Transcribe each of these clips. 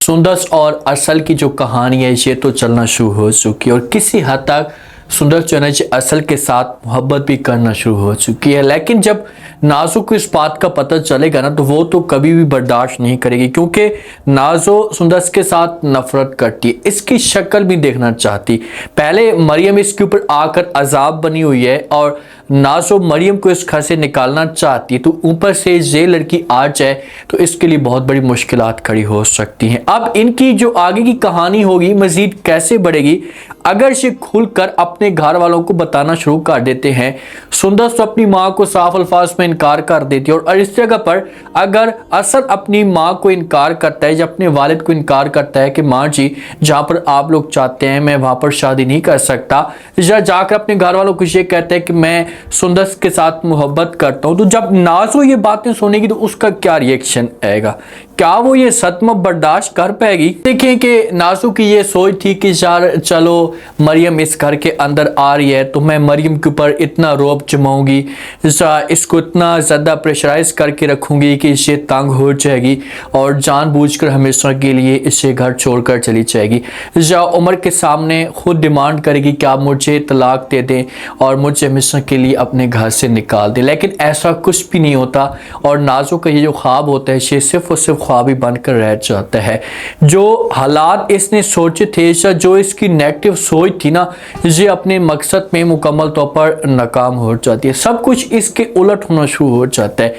सुंदस और असल की जो कहानी है ये तो चलना शुरू हो चुकी है और किसी हद तक सुंदस जो है असल के साथ मोहब्बत भी करना शुरू हो चुकी है। लेकिन जब नाजो को इस बात का पता चलेगा ना तो वो तो कभी भी बर्दाश्त नहीं करेगी, क्योंकि नाजो सुंदस के साथ नफरत करती है, इसकी शक्ल भी देखना चाहती। पहले मरियम इसके ऊपर आकर अजाब बनी हुई है और नाजो मरियम को इस घर से निकालना चाहती है, तो ऊपर से ये लड़की आ जाए तो इसके लिए बहुत बड़ी मुश्किलात खड़ी हो सकती हैं। अब इनकी जो आगे की कहानी होगी मजीद कैसे बढ़ेगी अगर ये खुलकर अपने घर वालों को बताना शुरू कर देते हैं। सुंदस तो अपनी माँ को साफ अल्फाज में इनकार कर देती है और इस जगह पर अगर असल अपनी माँ को इनकार करता है या अपने वालिद को इनकार करता है कि माँ जी जहाँ पर आप लोग चाहते हैं मैं वहाँ पर शादी नहीं कर सकता, या जाकर अपने घर वालों को ये कहता है कि मैं सुंदस के साथ मोहब्बत करता हूँ, तो जब नाजो ये बातें सुनेगी तो उसका क्या रिएक्शन आएगा? क्या वो ये सदमा बर्दाश्त कर पाएगी? देखें कि नाजो की ये सोच थी कि यार चलो मरियम इस घर के अंदर आ रही है तो मैं मरियम के ऊपर इतना रौब जमाऊंगी, इसको इतना ज़्यादा प्रेशराइज करके रखूंगी कि इसे तंग हो जाएगी और जानबूझकर हमेशा के लिए इसे घर छोड़कर चली जाएगी, या उमर के सामने खुद डिमांड करेगी कि आप मुझे तलाक दे दें और मुझे हमेशा के लिए अपने घर से निकाल दें। लेकिन ऐसा कुछ भी नहीं होता और नाजो का ये जो ख्वाब होता है ये सिर्फ और सिर्फ ख्वाब ही बनकर रह जाता है। जो हालात इसने सोचे थे या जो इसकी नेगेटिव सोच थी ना, ये अपने मकसद में मुकम्मल तौर पर नाकाम हो जाती है। सब कुछ इसके उलट होना शुरू हो जाता है।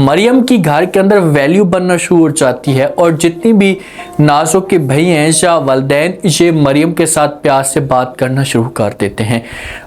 मरियम की घर के अंदर वैल्यू बनना शुरू हो जाती है और जितनी भी नाजो के भाई हैं या वालिदैन ये मरियम के साथ प्यार से बात करना शुरू कर देते हैं।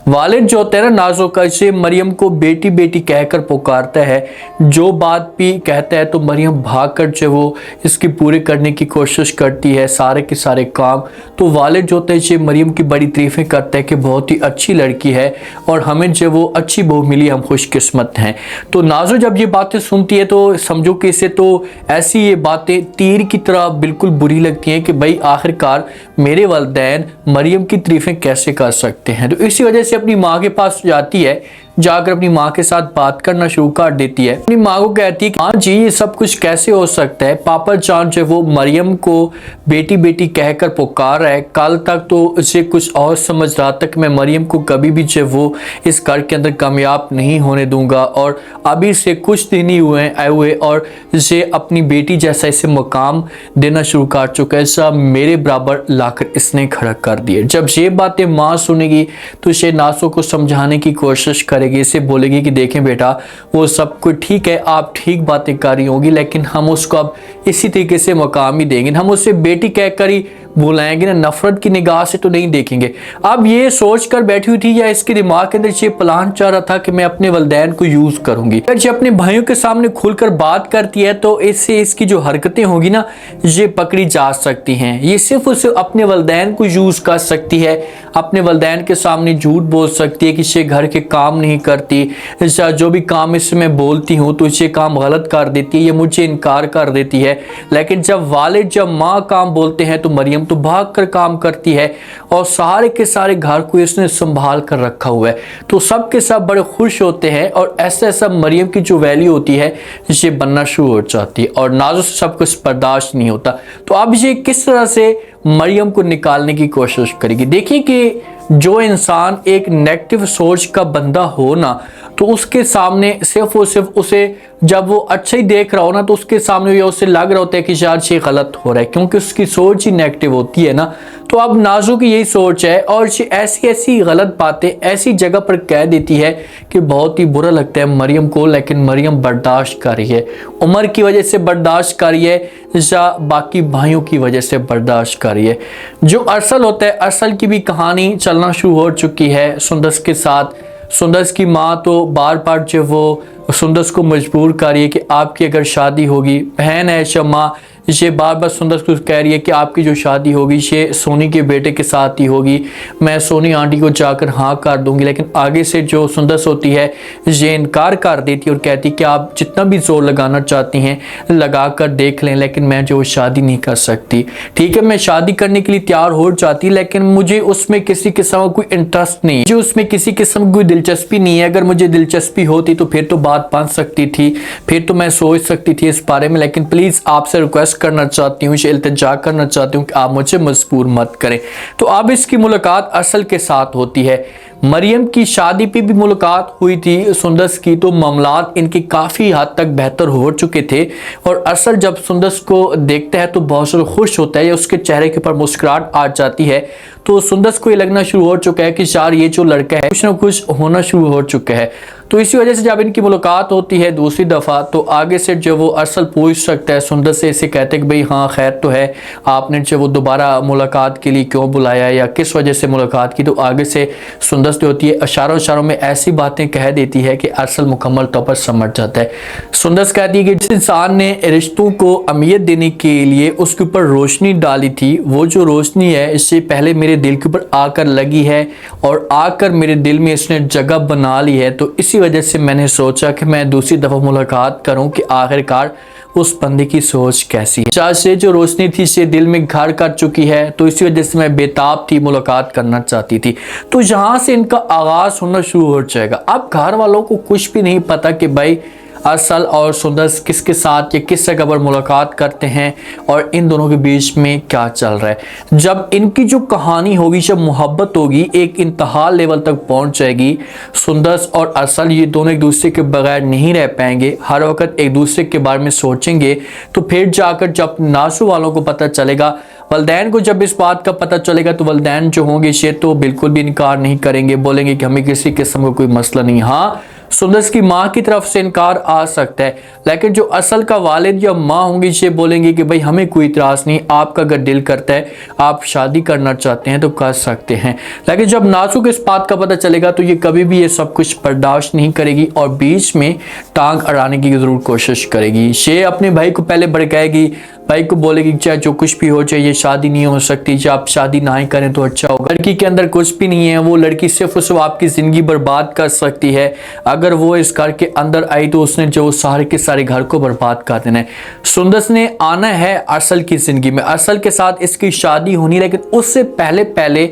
वालिद जो होता है ना नाजो का, इसे मरियम को बेटी बेटी कहकर पुकारता है, जो बात भी कहता है तो मरियम भागकर जो वो इसकी पूरे करने की कोशिश करती है सारे के सारे काम। तो वालिद जो होते हैं ये मरियम की बड़ी तारीफें करते हैं कि बहुत ही अच्छी लड़की है और हमें जो वो अच्छी बहू मिली, हम खुशकिस्मत हैं। तो नाजो जब ये बातें सुनती है तो समझो कि इसे तो ऐसी ये बातें तीर की तरह बिल्कुल बुरी लगती हैं कि भाई आखिरकार मेरे वालिदैन मरियम की तारीफें कैसे कर सकते हैं। तो इसी वजह से अपनी माँ के पास जाती है, जाकर अपनी माँ के साथ बात करना शुरू कर देती है। अपनी माँ को कहती है कि हाँ जी ये सब कुछ कैसे हो सकता है, पापा जान जो वो मरियम को बेटी बेटी कहकर पुकार रहा है, कल तक तो उसे कुछ और समझ रहा था कि मैं मरियम को कभी भी जो वो इस घर के अंदर कामयाब नहीं होने दूंगा, और अभी से कुछ दिन ही आए हुए और इसे अपनी बेटी जैसा इसे मकाम देना शुरू कर चुका है, सब मेरे बराबर लाकर इसने खड़ा कर दिया। जब ये बातें माँ सुनेगी तो इसे नासो को समझाने की कोशिश करेगी, इसे बोलेगी कि देखें बेटा वो सब कुछ ठीक है, आप ठीक बातें कर रही होंगी, लेकिन हम उसको अब इसी तरीके से मकाम ही देंगे, हम उसे बेटी कहकर ही बुलाएंगे ना, नफरत की निगाह से तो नहीं देखेंगे। अब ये सोच कर बैठी हुई थी या इसके दिमाग के अंदर ये प्लान चल रहा था कि मैं अपने वालिदैन को यूज करूंगी। अगर ये अपने भाइयों के सामने खुलकर बात करती है तो इससे इसकी जो हरकतें होगी ना ये पकड़ी जा सकती हैं। ये सिर्फ उसे अपने वालिदैन को यूज कर सकती है, अपने वालिदैन के सामने झूठ बोल सकती है कि ये घर के काम नहीं करती, जो भी काम इससे मैं बोलती हूँ तो इसे काम गलत कर देती है, ये मुझे इनकार कर देती है। लेकिन जब वालिद जब माँ काम बोलते हैं तो मरियम तो भाग कर काम करती है और सारे के सारे घर को इसने संभाल कर रखा हुआ है। तो सब के सब बड़े खुश होते हैं और ऐसा ऐसा मरियम की जो वैल्यू होती है ये बनना शुरू हो जाती है और नाजो से सब कुछ बर्दाश्त नहीं होता। तो अब ये किस तरह से मरियम को निकालने की कोशिश करेगी? देखिए कि जो इंसान एक नेगेटिव सोच का बंदा हो ना तो उसके सामने सिर्फ और सिर्फ उसे जब वो अच्छा ही देख रहा हो ना तो उसके सामने उसे लग रहा होता है कि शायद ये गलत हो रहा है, क्योंकि उसकी सोच ही नेगेटिव होती है ना। तो अब नाजो की यही सोच है और ये ऐसी ऐसी गलत बातें ऐसी जगह पर कह देती है कि बहुत ही बुरा लगता है मरियम को, लेकिन मरियम बर्दाश्त कर रही है। उमर की वजह से बर्दाश्त कर रही है या बाकी भाइयों की वजह से बर्दाश्त कर रही है। जो अरसल होता है, अरसल की भी कहानी चलना शुरू हो चुकी है सुंदस के साथ। सुंदस की माँ तो बार बार जो वो सुंदस को मजबूर कर रही है कि आपकी अगर शादी होगी, बहन है शमा ये बार बार सुंदस को कह रही है कि आपकी जो शादी होगी ये सोनी के बेटे के साथ ही होगी, मैं सोनी आंटी को जाकर हाँ कर दूंगी। लेकिन आगे से जो सुंदस होती है ये इनकार कर देती है और कहती कि आप जितना भी जोर लगाना चाहती हैं लगा कर देख लें, लेकिन मैं जो शादी नहीं कर सकती। ठीक है मैं शादी करने के लिए तैयार हो जाती लेकिन मुझे उसमें किसी किस्म का कोई इंटरेस्ट नहीं है, जो उसमें किसी किस्म की कोई दिलचस्पी नहीं है। अगर मुझे दिलचस्पी होती तो फिर तो बात बन सकती थी, फिर तो मैं सोच सकती थी इस बारे में, लेकिन प्लीज़ आपसे रिक्वेस्ट करना चाहती हूँ, इल्तिजा करना चाहती हूँ कि आप मुझे मजबूर मत करें। तो अब इसकी मुलाकात अरसल के साथ होती है। मरियम की शादी पे भी मुलाकात हुई थी सुंदस की, तो मामलात इनके काफ़ी हद तक बेहतर हो चुके थे। और अरसल जब सुंदस को देखता है तो बहुत ज़्यादा खुश होता है, या उसके चेहरे के ऊपर मुस्कुराहट आ जाती है। तो सुंदस को ये लगना शुरू हो चुका है कि शायद ये जो लड़का है कुछ ना कुछ होना शुरू हो चुका है। तो इसी वजह से जब इनकी मुलाकात होती है दूसरी दफ़ा, तो आगे से जो वो अरसल पूछ सकता है सुंदस से, इसे कहते हैं कि भाई हाँ खैर तो है, आपने जो वो दोबारा मुलाकात के लिए क्यों बुलाया या किस वजह से मुलाकात की। तो आगे से सुंदस जो होती है इशारों इशारों में ऐसी बातें कह देती है कि अरसल मुकम्मल तौर पर समझ जाता है। सुंदस कहती है कि जिस इंसान ने रिश्तों को अहमियत देने के लिए उसके ऊपर रोशनी डाली थी, वो जो रोशनी है इससे पहले मेरे दिल के ऊपर आकर लगी है और आकर मेरे दिल में इसने जगह बना ली है। तो इसी वजह से मैंने सोचा कि मैं दूसरी दफ़ा मुलाकात करूं कि आखिरकार उस बंदे की सोच कैसी है। चाहे से जो रोशनी थी से दिल में घर कर चुकी है, तो इसी वजह से मैं बेताब थी, मुलाकात करना चाहती थी। तो यहाँ से इनका आगाज़ होना शुरू हो जाएगा। अब घर वालों को कुछ भी नहीं पता कि भाई अरसल और सुंदस किसके साथ या किस जगह पर मुलाकात करते हैं और इन दोनों के बीच में क्या चल रहा है। जब इनकी जो कहानी होगी, जब मोहब्बत होगी एक इंतहा लेवल तक पहुंच जाएगी, सुंदस और अरसल ये दोनों एक दूसरे के बगैर नहीं रह पाएंगे, हर वक्त एक दूसरे के बारे में सोचेंगे। तो फिर जाकर जब नासू वालों को पता चलेगा, वलदैन को जब इस बात का पता चलेगा, तो वलदैन जो होंगे ये तो बिल्कुल भी इनकार नहीं करेंगे, बोलेंगे कि हमें किसी किस्म का कोई मसला नहीं। हाँ, सुंदस की माँ की तरफ से इनकार आ सकता है, लेकिन जो असल का वालिद या माँ होंगी ये बोलेंगे कि भाई हमें कोई इतराज़ नहीं, आपका अगर दिल करता है आप शादी करना चाहते हैं तो कर सकते हैं। लेकिन जब नासू को इस बात का पता चलेगा तो ये कभी भी ये सब कुछ बर्दाश्त नहीं करेगी और बीच में टांग अड़ाने की ज़रूर कोशिश करेगी। ये अपने भाई को पहले भड़काएगी, भाई को बोलेगी चाहे जो कुछ भी हो जाए ये शादी नहीं हो सकती, जब आप शादी ना ही करें तो अच्छा होगा। लड़की के अंदर कुछ भी नहीं है, वो लड़की सिर्फ उसको आपकी ज़िंदगी बर्बाद कर सकती है। अगर वो इस घर के अंदर आई तो उसने जो सारे के सारे घर को बर्बाद कर देना है। सुंदस ने आना है अरसल की ज़िंदगी में, अरसल के साथ इसकी शादी होनी, लेकिन उससे पहले पहले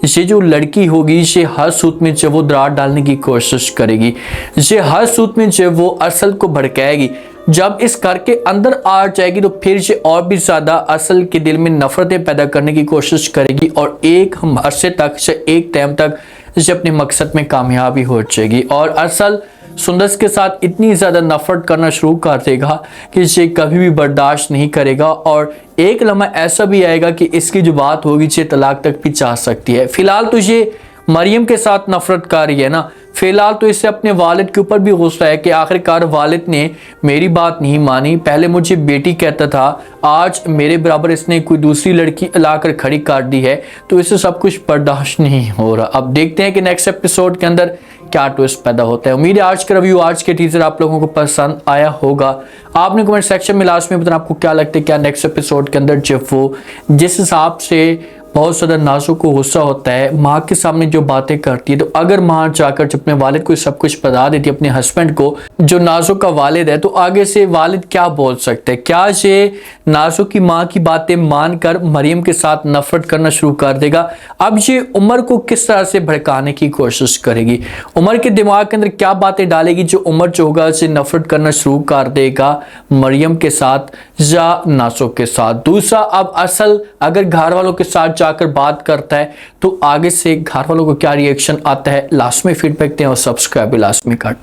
ये जो लड़की होगी ये हर सूत में जो वो दरार डालने की कोशिश करेगी, ये हर सूत में जो वो अरसल को भड़काएगी। जब इस घर के अंदर आ जाएगी तो फिर ये और भी ज़्यादा अरसल के दिल में नफरतें पैदा करने की कोशिश करेगी और एक अरसे तक से एक टाइम तक ये अपने मकसद में कामयाबी हो जाएगी। और अरसल सुंदस के साथ इतनी ज़्यादा नफरत करना शुरू कर देगा कि ये कभी भी बर्दाश्त नहीं करेगा और एक लम्हा ऐसा भी आएगा कि इसकी जो बात होगी ये तलाक तक भी जा सकती है। फिलहाल तो ये मरियम के साथ नफरत कर रही है ना, फिलहाल तो इससे अपने वालिद के ऊपर भी गुस्सा है कि आखिरकार वालिद ने मेरी बात नहीं मानी, पहले मुझे बेटी कहता था, आज मेरे बराबर इसने कोई दूसरी लड़की लाकर खड़ी कर दी है। तो इससे सब कुछ बर्दाश्त नहीं हो रहा। अब देखते हैं कि नेक्स्ट एपिसोड के अंदर क्या ट्विस्ट पैदा होता है। उम्मीद है आज का रिव्यू, आज के टीजर आप लोगों को पसंद आया होगा। आपने कमेंट सेक्शन में लास्ट में बताना आपको क्या लगता है, क्या नेक्स्ट एपिसोड के अंदर जब वो जिस हिसाब से बहुत ज़्यादा नाज़ुक को गुस्सा होता है, माँ के सामने जो बातें करती है, तो अगर माँ जाकर जब अपने वालिद को सब कुछ बता देती है, अपने हस्बैंड को जो नाज़ुक का वालिद है, तो आगे से वालिद क्या बोल सकते हैं? क्या ये नाज़ुक की माँ की बातें मानकर मरियम के साथ नफरत करना शुरू कर देगा? अब ये उमर को किस तरह से भड़काने की कोशिश करेगी? उमर के दिमाग के अंदर क्या बातें डालेगी जो उमर जो होगा उसे नफरत करना शुरू कर देगा मरियम के साथ या नाज़ुक के साथ? दूसरा, अब असल अगर घर वालों के साथ जाकर बात करता है तो आगे से घर वालों को क्या रिएक्शन आता है, लास्ट में फीडबैक दें और सब्सक्राइब भी लास्ट में करते हैं।